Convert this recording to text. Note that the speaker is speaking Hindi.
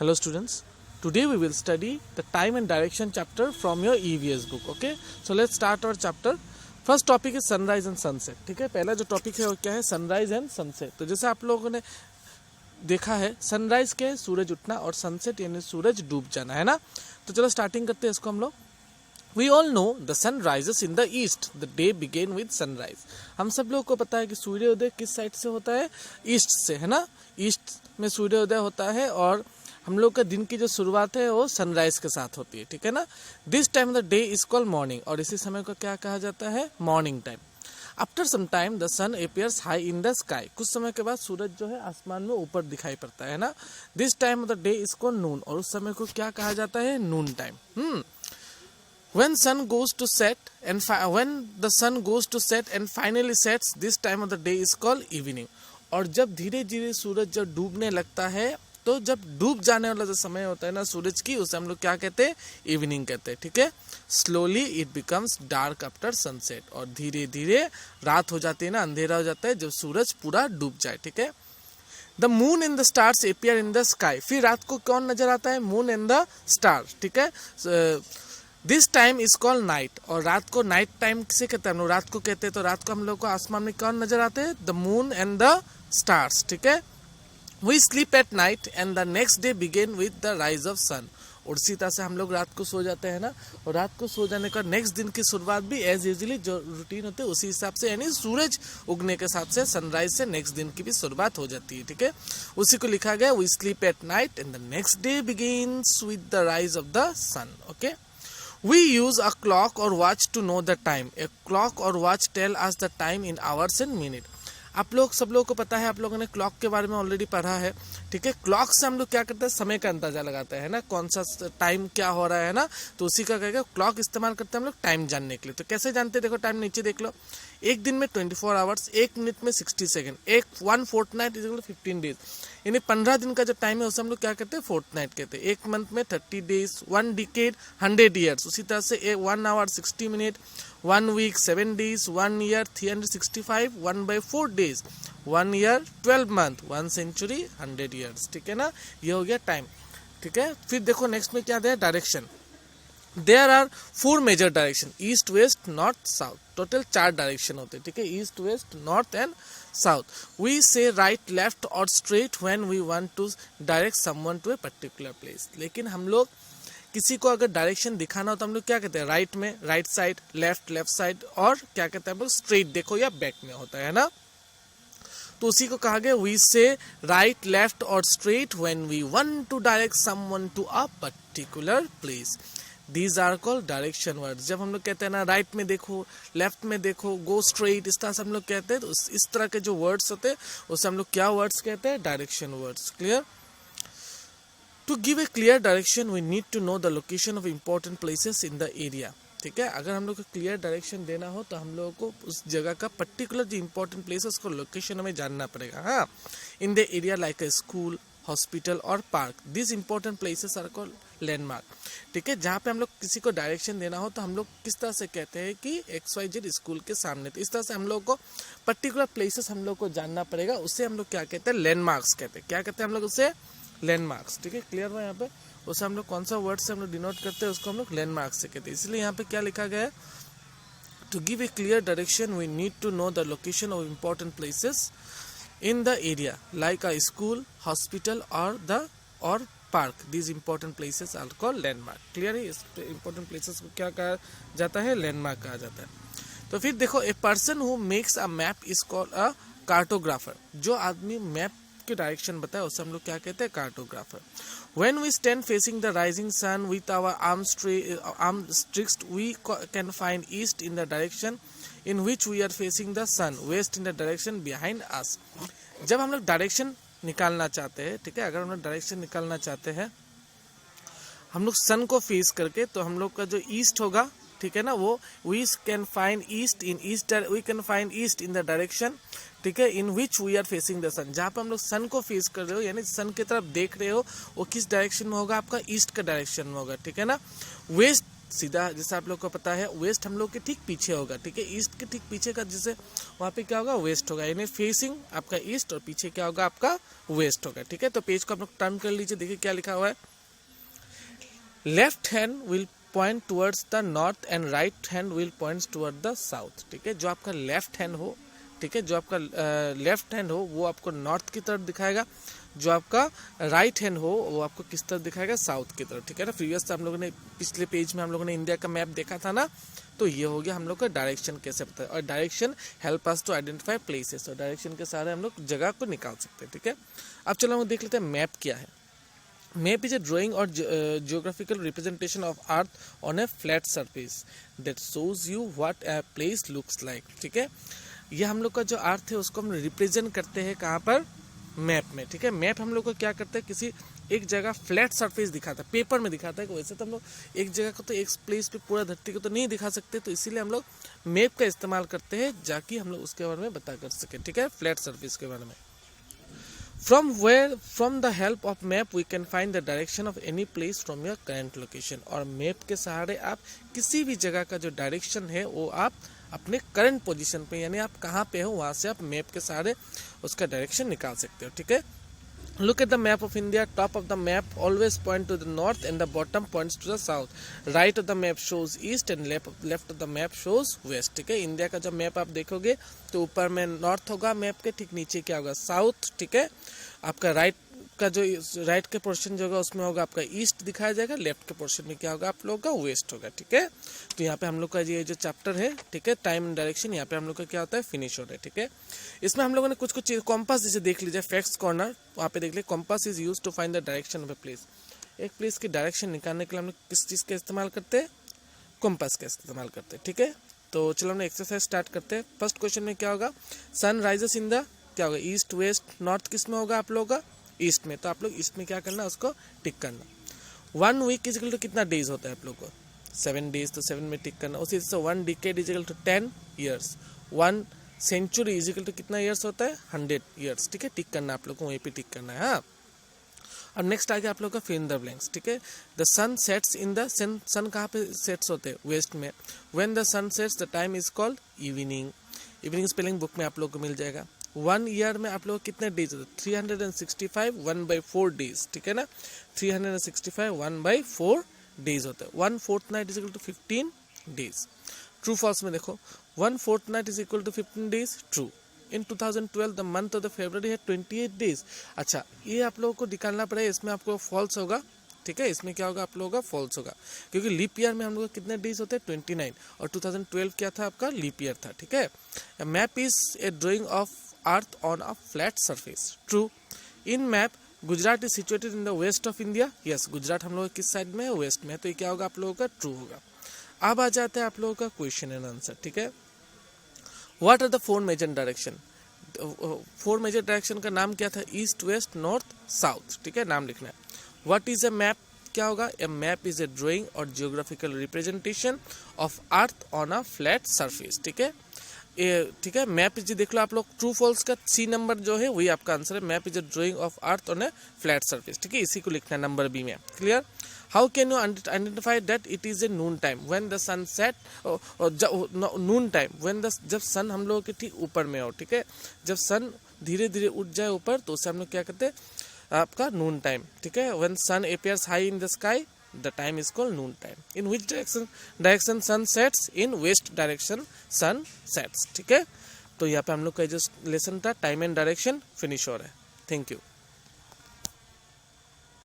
Hello students, today we will study the time and direction chapter from your EVS book. Okay, so let's start our chapter. First topic है सनराइज एंड सनसेट. ठीक है, पहला जो टॉपिक है वो क्या है, सनराइज एंड सनसेट. तो जैसे आप लोगों ने देखा है, सनराइज क्या है, सूरज उठना, और सनसेट यानी सूरज डूब जाना, है ना. तो चलो स्टार्टिंग करते हैं इसको हम लोग. We all know the sun rises in the east. The day begin with sunrise. हम सब लोगों को पता है कि सूर्योदय किस साइड से होता है, ईस्ट से, है ना. ईस्ट में सूर्योदय होता है और हम लोग का दिन की जो शुरुआत है वो सनराइज के साथ होती है. ठीक है ना. This time of the day is called morning, और इसी समय को क्या कहा जाता है, morning time. After some time the sun appears high in the sky. कुछ समय के बाद सूरज जो है आसमान में ऊपर दिखाई पड़ता है ना. This time of the day is called noon, और उस समय को क्या कहा जाता है, noon time. When sun goes to set and when the sun goes to set and finally sets, this time of the day is called evening. और जब धीरे धीरे सूरज जब डूबने लगता है, तो जब डूब जाने वाला जो समय होता है ना सूरज की, उसे हम लोग क्या कहते हैं, इवनिंग कहते हैं. ठीक है. Slowly it becomes dark after sunset, और धीरे धीरे रात हो जाती है ना, अंधेरा हो जाता है जब सूरज पूरा डूब जाए. ठीक है. The moon and the stars appear in the sky. फिर रात को कौन नजर आता है, मून एंड द स्टार. ठीक है. This time is called night, और रात को नाइट टाइम किसे कहते हैं, हम लोग रात को कहते हैं. तो रात को हम लोग को आसमान में कौन नजर आते हैं, the moon and the stars. ठीक है. We sleep at night and the next day begin with the rise of sun. और इसी तरह से हम लोग रात को सो जाते हैं ना, और रात को सो जाने का नेक्स्ट दिन की शुरुआत भी एज यूजुअली जो रूटीन होते हैं उसी हिसाब से, यानी सूरज उगने के साथ से, सनराइज से नेक्स्ट दिन की भी शुरुआत हो जाती है. ठीक है. उसी को लिखा गया, we sleep at night and the next day begins with the rise of the sun. Okay. We use a clock or watch to know the time. A clock or watch tell us the time in hours and minutes. आप लोग सब लोगों को पता है, आप लोगों ने क्लॉक के बारे में ऑलरेडी पढ़ा है. ठीक है. क्लॉक से हम लोग क्या करते हैं, समय का अंदाजा लगाते हैं ना, कौन सा टाइम क्या हो रहा है ना. तो उसी का कहेगा क्लॉक इस्तेमाल करते हैं हम लोग टाइम जानने के लिए. तो कैसे जानते हैं, देखो टाइम नीचे देख लो. एक दिन में 24 आवर्स, एक मिनट में 60 सेकेंड, एक 1 फोर्टनाइट इज 15 डेज, यानी 15 दिन का जो टाइम है उसे हम लोग क्या कहते हैं, फोर्टनाइट कहते हैं. एक मंथ में 30 डेज, 1 डिकेड 100 ईयर्स. उसी तरह से 1 hour 60 minute, 1 week 7 days, 1 year 365, 1/4 days, 1 year 12 month, 1 century 100 years. ठीक है ना. ये हो गया टाइम. ठीक है. फिर देखो नेक्स्ट में क्या दिया, direction. There are 4 major direction, east west north south. Total 4 direction होते हैं. ठीक है. East west north and south. We say right left और straight when we want to direct someone to a particular place. लेकिन हम लोग किसी को अगर डायरेक्शन दिखाना हो तो हम लोग क्या कहते हैं, राइट में राइट साइड, लेफ्ट साइड, और क्या कहते हैं हम लोग, स्ट्रेट देखो या बैक में होता है ना. तो उसी को कहा गया, वी से राइट लेफ्ट और straight when we want to direct someone to a particular place. These are called direction words. जब हम लोग कहते हैं ना, राइट में देखो, लेफ्ट में देखो, गो स्ट्रेट, इस तरह से हम लोग कहते हैं. तो इस तरह के जो वर्ड्स होते हैं उसे हम लोग क्या वर्ड्स कहते हैं, direction words. Clear. To give a clear direction we need to know the location of important places in the area. ठीक है. अगर हम लोग को क्लियर डायरेक्शन देना हो तो हम लोगों को उस जगह का पर्टिकुलर जो इम्पोर्टेंट प्लेस है उसको लोकेशन हमें जानना पड़ेगा. हाँ. In the area like a school, hospital और park, this important places are called landmark. ठीक है. जहाँ पे हम लोग किसी को डायरेक्शन देना हो तो हम लोग किस तरह से कहते हैं कि XYZ स्कूल के सामने. तो इस तरह से हम लोग को पर्टिकुलर प्लेसेस हम लोग को जानना पड़ेगा. उससे हम लोग क्या कहते हैं, लैंडमार्क्स कहते हैं. क्या कहते हैं हम लोग उसे, लैंडमार्क्स. ठीक है. क्लियर हुआ यहाँ पे. उसे हम लोग कौन सा वर्ड से हम लोग डिनोट करते हैं, उसको हम लोग लैंडमार्क्स से कहते हैं. इसलिए यहाँ पे क्या लिखा गया है, to give a clear direction we need to know the location of important places in the area like a school, hospital or park. These important places are called landmark. Clear है. इस important places को क्या कहा जाता है, landmark कहा जाता है. तो फिर देखो, a person who makes a map is called a cartographer. जो आदमी मैप की डायरेक्शन बताए उसे हम लोग क्या कहते हैं, cartographer. When we stand facing the rising sun with our arms stretched, we can find east in the direction in which we are facing the sun, west in the direction behind us. जब हम लोग डायरेक्शन निकालना चाहते हैं, ठीक है, अगर हम लोग डायरेक्शन निकालना चाहते हैं हम लोग सन को फेस करके, तो हम लोग का जो ईस्ट होगा, ठीक है ना, वो we can find east in the direction, ठीक है, in which we are facing the sun. जहाँ पे हम लोग सन को फेस कर रहे हो, यानी सन की तरफ देख रहे हो, वो किस डायरेक्शन में होगा, आपका ईस्ट का डायरेक्शन में होगा. ठीक है ना. वेस्ट सीधा, जैसे आप लोग को पता है वेस्ट हम लोग के ठीक पीछे होगा, ठीक है, ईस्ट के ठीक पीछे का जैसे वहाँ पे क्या होगा, वेस्ट होगा, यानी फेसिंग आपका ईस्ट और पीछे क्या होगा आपका वेस्ट होगा, ठीक है। तो पेज को आप लोग टर्न कर लीजिए, देखिए क्या लिखा हुआ है, left hand will point towards the north and right hand will points toward the south, ठीक है। जो आपका लेफ्ट हैंड हो, ठीक है, जो आपका लेफ्ट हैंड हो वो आपको नॉर्थ की तरफ दिखाएगा, जो आपका राइट हैंड हो वो आपको किस तरफ दिखाएगा, साउथ की तरफ, ठीक है ना। प्रीवियस हम लोगों ने पिछले पेज में हम लोगों ने इंडिया का मैप देखा था ना, तो ये हो गया हम लोग का डायरेक्शन कैसे पता है, और direction help us to identify places, और डायरेक्शन के सहारे हम लोग जगह को निकाल सकते हैं, ठीक है। अब चलो हम देख लेते हैं मैप क्या है। Map is a drawing or geographical representation of Earth on a flat surface that shows you what a place looks like, ठीक है। ये हम लोग का जो अर्थ है उसको हम रिप्रेजेंट करते हैं कहाँ पर, मैप में, ठीक है। मैप हम लोग को क्या करते हैं, किसी एक जगह फ्लैट सरफेस दिखाता है, पेपर में दिखाता है, वैसे तो हम लोग एक जगह को तो एक प्लेस पे पूरा धरती को तो नहीं दिखा सकते, तो इसीलिए हम लोग मैप का इस्तेमाल करते हैं जाकि हम लोग उसके बारे में बता कर सकें, ठीक है, फ्लैट सरफेस के बारे में। From the help of map we can find the direction of any place from your current location, और मैप के सहारे आप किसी भी जगह का जो डायरेक्शन है वो आप अपने करंट पोजीशन पे, यानी आप कहाँ पे हो वहाँ से आप मैप के सहारे उसका डायरेक्शन निकाल सकते हो, ठीक है। Look at the map of India. Top of the map always point to the north and the bottom points to the south. Right of the map shows east and left of the map shows west, ठीक है। इंडिया का जब मैप आप देखोगे तो ऊपर में नॉर्थ होगा मैप के, ठीक नीचे क्या होगा, साउथ, ठीक है। आपका राइट का जो राइट के पोर्शन जो होगा उसमें होगा आपका ईस्ट दिखाया जाएगा, लेफ्ट के पोर्शन में क्या होगा आप लोगों का वेस्ट होगा, ठीक है। तो यहाँ पे हम लोग का ये जो चैप्टर है, ठीक है, टाइम एंड डायरेक्शन, यहाँ पे हम लोग का क्या होता है, फिनिश हो रहा है, ठीक है। इसमें हम लोगों ने कुछ चीज, कॉम्पास जैसे देख लीजिए, फैक्ट्स कॉर्नर वहाँ पे देख लीजिए, compass is use to find the direction of a place. एक प्लेस की डायरेक्शन निकालने के लिए हम लोग किस चीज़ का इस्तेमाल करते हैं, कॉम्पास का इस्तेमाल करते हैं, ठीक है। तो चलो हम एक्सरसाइज स्टार्ट करते हैं। फर्स्ट क्वेश्चन में क्या होगा, सन राइजेस इन द, क्या होगा, ईस्ट वेस्ट नॉर्थ, किस में होगा आप लोगों का, ईस्ट में, तो आप लोग ईस्ट में क्या करना, उसको टिक करना। 1 वीक इज इक्वल टू कितना डेज होता है आप लोग को, 7 डेज, तो 7 में टिक करना। उसी से 1 decade is equal to 10 years, 1 century is equal to कितना ईयर्स होता है, 100 ईयर्स, ठीक है। टिक करना आप लोग को, वहीं पे टिक करना है, हाँ। अब नेक्स्ट आ गया आप लोग का फिल इन द ब्लैंक्स, ठीक है। The sun sets in the, sun कहाँ पे सेट्स होते हैं, वेस्ट में। When the sun sets the time is called evening. Evening spelling book में आप लोग को मिल जाएगा। 1 ईयर में आप लोग कितने डेज होते हैं, 365 1/4 डेज, ठीक है ना। 365 1/4 डेज होता है। 1 fortnight is equal to 15 days. True false में देखो, 1 fortnight is equal to 15 days, true. In 2012 the month of the February है 28 डेज। अच्छा, ये आप लोगों को निकालना पड़ेगा, इसमें आपको फॉल्स होगा, ठीक है। इसमें क्या होगा आप लोगों का, फॉल्स होगा, क्योंकि लीप ईयर में हम लोग कितने डेज होते हैं, 29, और 2012 क्या था आपका, लीप ईयर था, ठीक है। Map is a drawing of earth on a flat surface, true. In map Gujarat is situated in the west of India, yes, Gujarat हम लोग किस साइड में है, वेस्ट में है, तो ये क्या होगा आप लोगों का, ट्रू होगा। अब आ जाता है आप लोगों का क्वेश्चन एंड आंसर, ठीक है। What are the 4 major direction, 4 major direction का नाम क्या था, ईस्ट वेस्ट नॉर्थ साउथ, ठीक है, नाम लिखना है। व्हाट इज ए मैप, क्या होगा, ए मैप इज ए ड्राइंग और geographical representation of earth on a flat surface, ठीक है। ठीक है, मैप जी देख लो आप लोग, ट्रू फॉल्स का सी नंबर जो है वही आपका आंसर है। Map is a drawing of earth on a flat surface, ठीक है, इसी को लिखना है नंबर बी में, clear. How can you identify that it is a noon time when the sun set, noon time when the, जब सन हम लोगों के ठीक ऊपर में हो, ठीक है, जब सन धीरे धीरे उठ जाए ऊपर तो उसे हम लोग क्या कहते हैं, आपका नून टाइम, ठीक है। When sun appears high in the sky the time is called noon time. In which direction sun sets, in west direction sun sets, ठीक है। तो यहाँ पे हम लोग का जो लेसन था टाइम एंड डायरेक्शन फिनिश हो रहा है। Thank you.